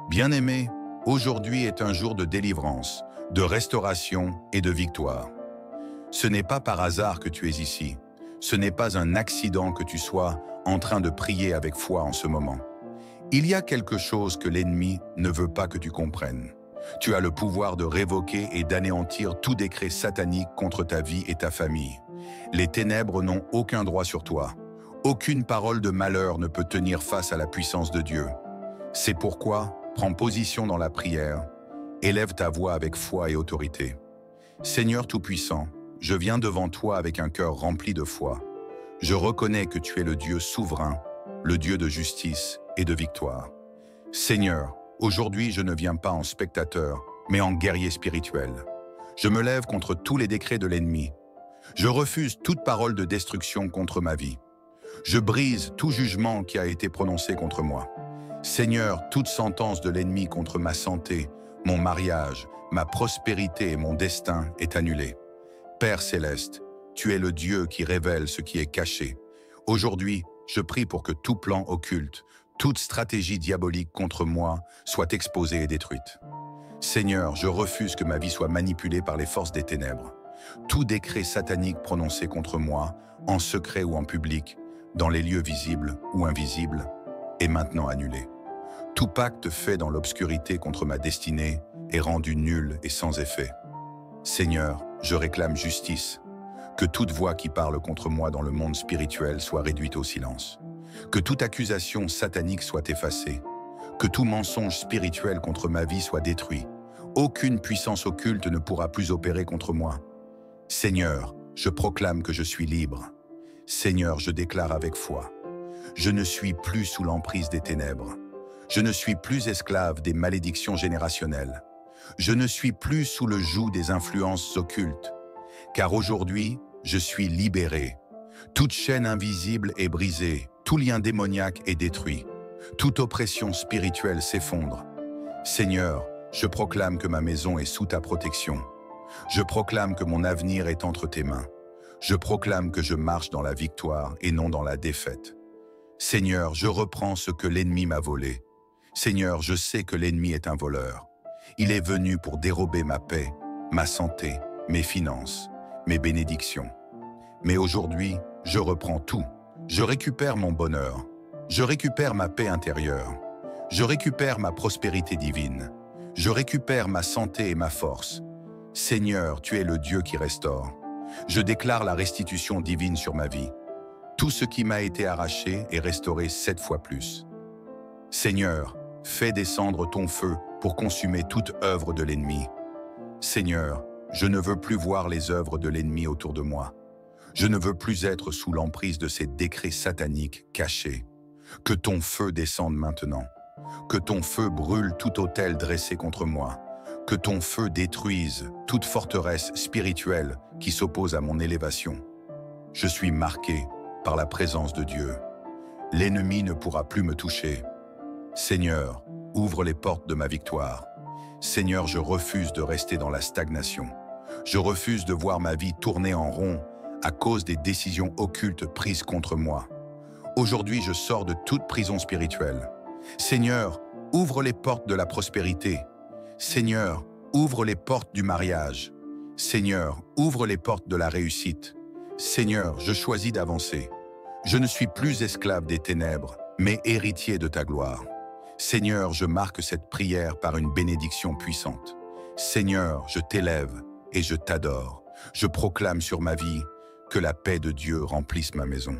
Bien-aimé, aujourd'hui est un jour de délivrance, de restauration et de victoire. Ce n'est pas par hasard que tu es ici. Ce n'est pas un accident que tu sois en train de prier avec foi en ce moment. Il y a quelque chose que l'ennemi ne veut pas que tu comprennes. Tu as le pouvoir de révoquer et d'anéantir tout décret satanique contre ta vie et ta famille. Les ténèbres n'ont aucun droit sur toi. Aucune parole de malheur ne peut tenir face à la puissance de Dieu. C'est pourquoi, prends position dans la prière, élève ta voix avec foi et autorité. Seigneur Tout-Puissant, je viens devant toi avec un cœur rempli de foi. Je reconnais que tu es le Dieu souverain, le Dieu de justice et de victoire. Seigneur, aujourd'hui je ne viens pas en spectateur, mais en guerrier spirituel. Je me lève contre tous les décrets de l'ennemi. Je refuse toute parole de destruction contre ma vie. Je brise tout jugement qui a été prononcé contre moi. Seigneur, toute sentence de l'ennemi contre ma santé, mon mariage, ma prospérité et mon destin est annulée. Père céleste, tu es le Dieu qui révèle ce qui est caché. Aujourd'hui, je prie pour que tout plan occulte, toute stratégie diabolique contre moi soit exposée et détruite. Seigneur, je refuse que ma vie soit manipulée par les forces des ténèbres. Tout décret satanique prononcé contre moi, en secret ou en public, dans les lieux visibles ou invisibles, est maintenant annulé. Tout pacte fait dans l'obscurité contre ma destinée est rendu nul et sans effet. Seigneur, je réclame justice. Que toute voix qui parle contre moi dans le monde spirituel soit réduite au silence. Que toute accusation satanique soit effacée. Que tout mensonge spirituel contre ma vie soit détruit. Aucune puissance occulte ne pourra plus opérer contre moi. Seigneur, je proclame que je suis libre. Seigneur, je déclare avec foi. Je ne suis plus sous l'emprise des ténèbres. Je ne suis plus esclave des malédictions générationnelles. Je ne suis plus sous le joug des influences occultes. Car aujourd'hui, je suis libéré. Toute chaîne invisible est brisée, tout lien démoniaque est détruit. Toute oppression spirituelle s'effondre. Seigneur, je proclame que ma maison est sous ta protection. Je proclame que mon avenir est entre tes mains. Je proclame que je marche dans la victoire et non dans la défaite. Seigneur, je reprends ce que l'ennemi m'a volé. Seigneur, je sais que l'ennemi est un voleur. Il est venu pour dérober ma paix, ma santé, mes finances, mes bénédictions. Mais aujourd'hui, je reprends tout. Je récupère mon bonheur. Je récupère ma paix intérieure. Je récupère ma prospérité divine. Je récupère ma santé et ma force. Seigneur, tu es le Dieu qui restaure. Je déclare la restitution divine sur ma vie. Tout ce qui m'a été arraché est restauré 7 fois plus. Seigneur, fais descendre ton feu pour consumer toute œuvre de l'ennemi. Seigneur, je ne veux plus voir les œuvres de l'ennemi autour de moi. Je ne veux plus être sous l'emprise de ces décrets sataniques cachés. Que ton feu descende maintenant. Que ton feu brûle tout autel dressé contre moi. Que ton feu détruise toute forteresse spirituelle qui s'oppose à mon élévation. Je suis marqué par la présence de Dieu. L'ennemi ne pourra plus me toucher. Seigneur, ouvre les portes de ma victoire. Seigneur, je refuse de rester dans la stagnation. Je refuse de voir ma vie tourner en rond à cause des décisions occultes prises contre moi. Aujourd'hui, je sors de toute prison spirituelle. Seigneur, ouvre les portes de la prospérité. Seigneur, ouvre les portes du mariage. Seigneur, ouvre les portes de la réussite. Seigneur, je choisis d'avancer. Je ne suis plus esclave des ténèbres, mais héritier de ta gloire. Seigneur, je marque cette prière par une bénédiction puissante. Seigneur, je t'élève et je t'adore. Je proclame sur ma vie que la paix de Dieu remplisse ma maison.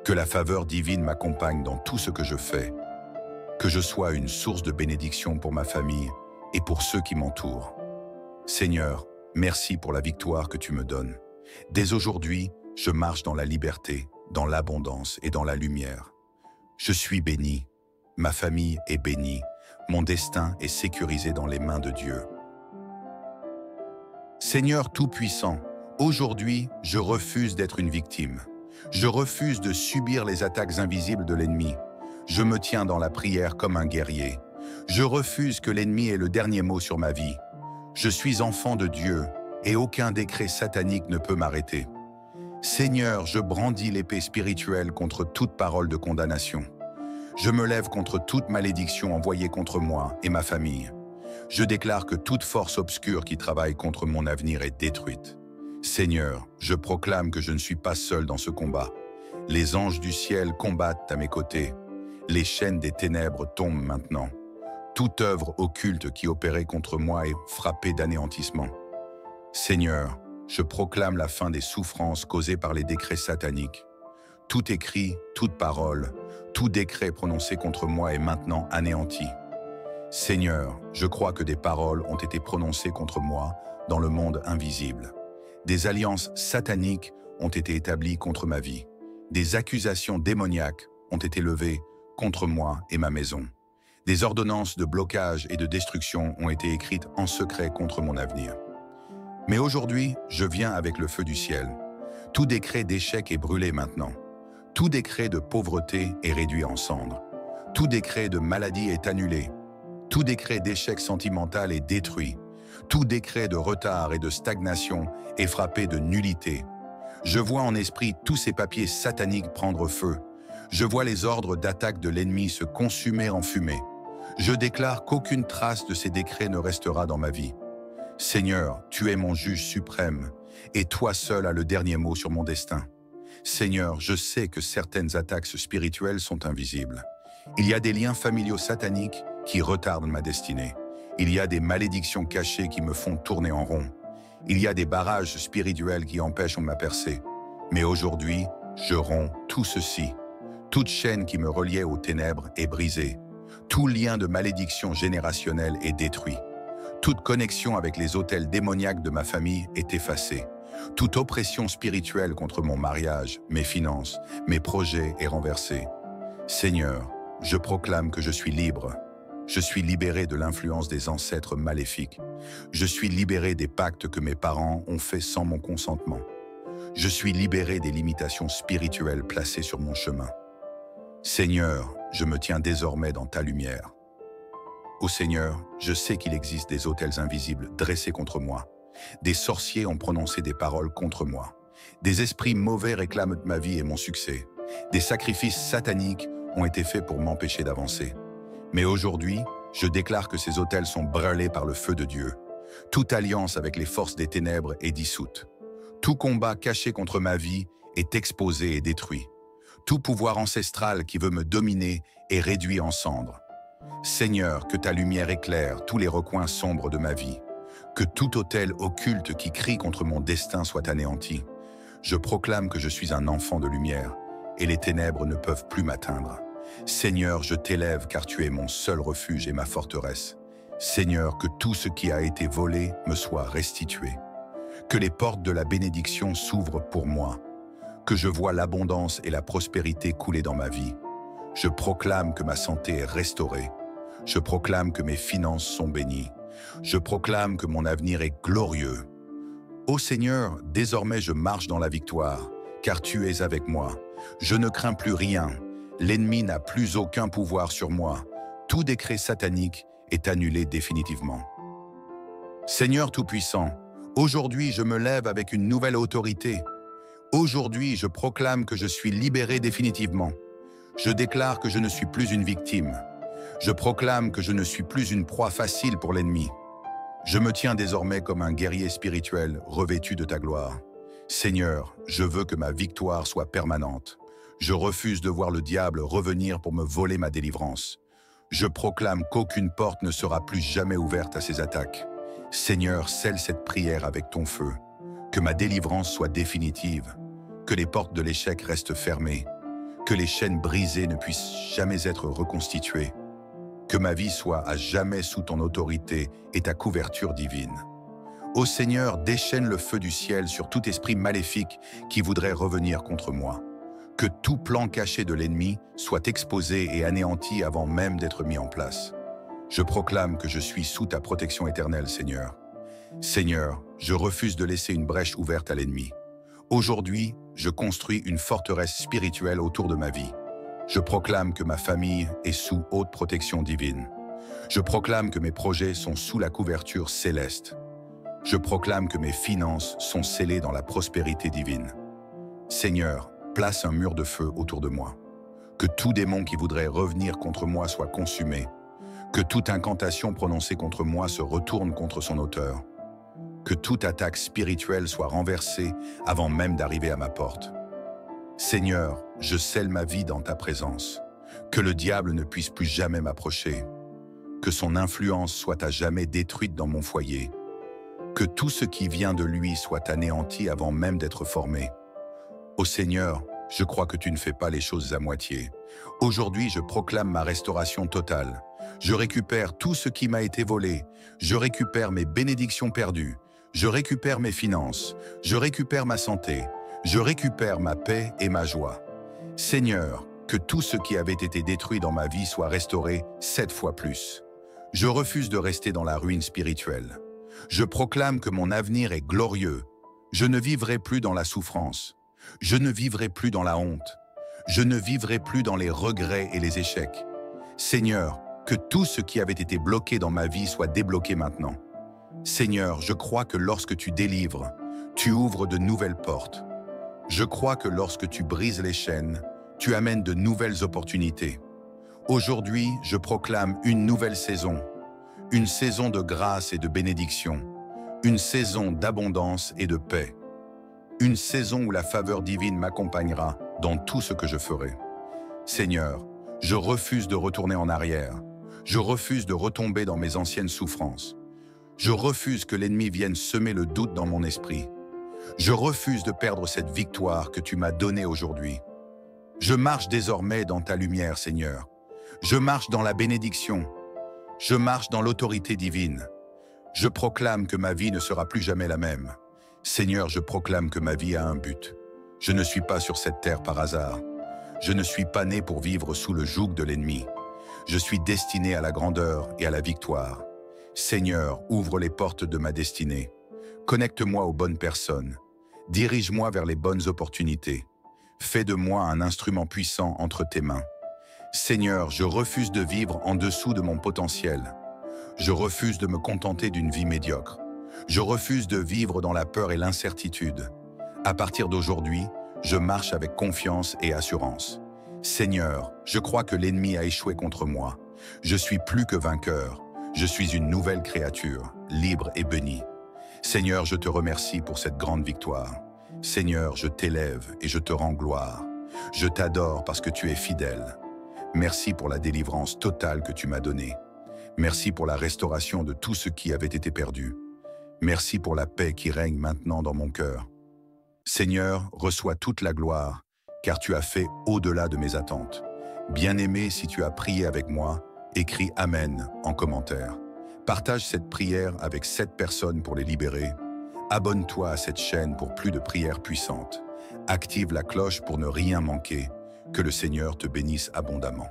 Que la faveur divine m'accompagne dans tout ce que je fais. Que je sois une source de bénédiction pour ma famille et pour ceux qui m'entourent. Seigneur, merci pour la victoire que tu me donnes. Dès aujourd'hui, je marche dans la liberté, dans l'abondance et dans la lumière. Je suis béni, ma famille est bénie, mon destin est sécurisé dans les mains de Dieu. Seigneur Tout-Puissant, aujourd'hui, je refuse d'être une victime. Je refuse de subir les attaques invisibles de l'ennemi. Je me tiens dans la prière comme un guerrier. Je refuse que l'ennemi ait le dernier mot sur ma vie. Je suis enfant de Dieu et aucun décret satanique ne peut m'arrêter. Seigneur, je brandis l'épée spirituelle contre toute parole de condamnation. Je me lève contre toute malédiction envoyée contre moi et ma famille. Je déclare que toute force obscure qui travaille contre mon avenir est détruite. Seigneur, je proclame que je ne suis pas seul dans ce combat. Les anges du ciel combattent à mes côtés. Les chaînes des ténèbres tombent maintenant. Toute œuvre occulte qui opérait contre moi est frappée d'anéantissement. Seigneur, je proclame la fin des souffrances causées par les décrets sataniques. Tout écrit, toute parole, tout décret prononcé contre moi est maintenant anéanti. Seigneur, je crois que des paroles ont été prononcées contre moi dans le monde invisible. Des alliances sataniques ont été établies contre ma vie. Des accusations démoniaques ont été levées contre moi et ma maison. Des ordonnances de blocage et de destruction ont été écrites en secret contre mon avenir. Mais aujourd'hui, je viens avec le feu du ciel. Tout décret d'échec est brûlé maintenant. Tout décret de pauvreté est réduit en cendres. Tout décret de maladie est annulé. Tout décret d'échec sentimental est détruit. Tout décret de retard et de stagnation est frappé de nullité. Je vois en esprit tous ces papiers sataniques prendre feu. Je vois les ordres d'attaque de l'ennemi se consumer en fumée. Je déclare qu'aucune trace de ces décrets ne restera dans ma vie. Seigneur, tu es mon juge suprême, et toi seul as le dernier mot sur mon destin. Seigneur, je sais que certaines attaques spirituelles sont invisibles. Il y a des liens familiaux sataniques qui retardent ma destinée. Il y a des malédictions cachées qui me font tourner en rond. Il y a des barrages spirituels qui empêchent ma percée. Mais aujourd'hui, je romps tout ceci. Toute chaîne qui me reliait aux ténèbres est brisée. Tout lien de malédiction générationnelle est détruit. Toute connexion avec les autels démoniaques de ma famille est effacée. Toute oppression spirituelle contre mon mariage, mes finances, mes projets est renversée. Seigneur, je proclame que je suis libre. Je suis libéré de l'influence des ancêtres maléfiques. Je suis libéré des pactes que mes parents ont faits sans mon consentement. Je suis libéré des limitations spirituelles placées sur mon chemin. Seigneur, je me tiens désormais dans ta lumière. Ô Seigneur, je sais qu'il existe des autels invisibles dressés contre moi. Des sorciers ont prononcé des paroles contre moi. Des esprits mauvais réclament ma vie et mon succès. Des sacrifices sataniques ont été faits pour m'empêcher d'avancer. Mais aujourd'hui, je déclare que ces autels sont brûlés par le feu de Dieu. Toute alliance avec les forces des ténèbres est dissoute. Tout combat caché contre ma vie est exposé et détruit. Tout pouvoir ancestral qui veut me dominer est réduit en cendres. Seigneur, que ta lumière éclaire tous les recoins sombres de ma vie. Que tout autel occulte qui crie contre mon destin soit anéanti. Je proclame que je suis un enfant de lumière et les ténèbres ne peuvent plus m'atteindre. Seigneur, je t'élève car tu es mon seul refuge et ma forteresse. Seigneur, que tout ce qui a été volé me soit restitué. Que les portes de la bénédiction s'ouvrent pour moi. Que je vois l'abondance et la prospérité couler dans ma vie. Je proclame que ma santé est restaurée. Je proclame que mes finances sont bénies. Je proclame que mon avenir est glorieux. Ô Seigneur, désormais je marche dans la victoire, car tu es avec moi. Je ne crains plus rien. L'ennemi n'a plus aucun pouvoir sur moi. Tout décret satanique est annulé définitivement. Seigneur Tout-Puissant, aujourd'hui je me lève avec une nouvelle autorité. Aujourd'hui, je proclame que je suis libéré définitivement. Je déclare que je ne suis plus une victime. Je proclame que je ne suis plus une proie facile pour l'ennemi. Je me tiens désormais comme un guerrier spirituel revêtu de ta gloire. Seigneur, je veux que ma victoire soit permanente. Je refuse de voir le diable revenir pour me voler ma délivrance. Je proclame qu'aucune porte ne sera plus jamais ouverte à ses attaques. Seigneur, scelle cette prière avec ton feu. Que ma délivrance soit définitive, que les portes de l'échec restent fermées, que les chaînes brisées ne puissent jamais être reconstituées, que ma vie soit à jamais sous ton autorité et ta couverture divine. Ô Seigneur, déchaîne le feu du ciel sur tout esprit maléfique qui voudrait revenir contre moi. Que tout plan caché de l'ennemi soit exposé et anéanti avant même d'être mis en place. Je proclame que je suis sous ta protection éternelle, Seigneur. Seigneur, je refuse de laisser une brèche ouverte à l'ennemi. Aujourd'hui, je construis une forteresse spirituelle autour de ma vie. Je proclame que ma famille est sous haute protection divine. Je proclame que mes projets sont sous la couverture céleste. Je proclame que mes finances sont scellées dans la prospérité divine. Seigneur, place un mur de feu autour de moi. Que tout démon qui voudrait revenir contre moi soit consumé. Que toute incantation prononcée contre moi se retourne contre son auteur. Que toute attaque spirituelle soit renversée avant même d'arriver à ma porte. Seigneur, je scelle ma vie dans ta présence. Que le diable ne puisse plus jamais m'approcher. Que son influence soit à jamais détruite dans mon foyer. Que tout ce qui vient de lui soit anéanti avant même d'être formé. Ô Seigneur, je crois que tu ne fais pas les choses à moitié. Aujourd'hui, je proclame ma restauration totale. Je récupère tout ce qui m'a été volé. Je récupère mes bénédictions perdues. Je récupère mes finances. Je récupère ma santé. Je récupère ma paix et ma joie. Seigneur, que tout ce qui avait été détruit dans ma vie soit restauré 7 fois plus. Je refuse de rester dans la ruine spirituelle. Je proclame que mon avenir est glorieux. Je ne vivrai plus dans la souffrance. Je ne vivrai plus dans la honte. Je ne vivrai plus dans les regrets et les échecs. Seigneur, que tout ce qui avait été bloqué dans ma vie soit débloqué maintenant. Seigneur, je crois que lorsque tu délivres, tu ouvres de nouvelles portes. Je crois que lorsque tu brises les chaînes, tu amènes de nouvelles opportunités. Aujourd'hui, je proclame une nouvelle saison. Une saison de grâce et de bénédiction. Une saison d'abondance et de paix. Une saison où la faveur divine m'accompagnera dans tout ce que je ferai. Seigneur, je refuse de retourner en arrière. Je refuse de retomber dans mes anciennes souffrances. Je refuse que l'ennemi vienne semer le doute dans mon esprit. Je refuse de perdre cette victoire que tu m'as donnée aujourd'hui. Je marche désormais dans ta lumière, Seigneur. Je marche dans la bénédiction. Je marche dans l'autorité divine. Je proclame que ma vie ne sera plus jamais la même. Seigneur, je proclame que ma vie a un but. Je ne suis pas sur cette terre par hasard. Je ne suis pas né pour vivre sous le joug de l'ennemi. Je suis destiné à la grandeur et à la victoire. Seigneur, ouvre les portes de ma destinée. Connecte-moi aux bonnes personnes. Dirige-moi vers les bonnes opportunités. Fais de moi un instrument puissant entre tes mains. Seigneur, je refuse de vivre en dessous de mon potentiel. Je refuse de me contenter d'une vie médiocre. Je refuse de vivre dans la peur et l'incertitude. À partir d'aujourd'hui, je marche avec confiance et assurance. Seigneur, je crois que l'ennemi a échoué contre moi. Je suis plus que vainqueur. Je suis une nouvelle créature, libre et bénie. Seigneur, je te remercie pour cette grande victoire. Seigneur, je t'élève et je te rends gloire. Je t'adore parce que tu es fidèle. Merci pour la délivrance totale que tu m'as donnée. Merci pour la restauration de tout ce qui avait été perdu. Merci pour la paix qui règne maintenant dans mon cœur. Seigneur, reçois toute la gloire, car tu as fait au-delà de mes attentes. Bien-aimé, si tu as prié avec moi, écris « Amen » en commentaire. Partage cette prière avec 7 personnes pour les libérer. Abonne-toi à cette chaîne pour plus de prières puissantes. Active la cloche pour ne rien manquer. Que le Seigneur te bénisse abondamment.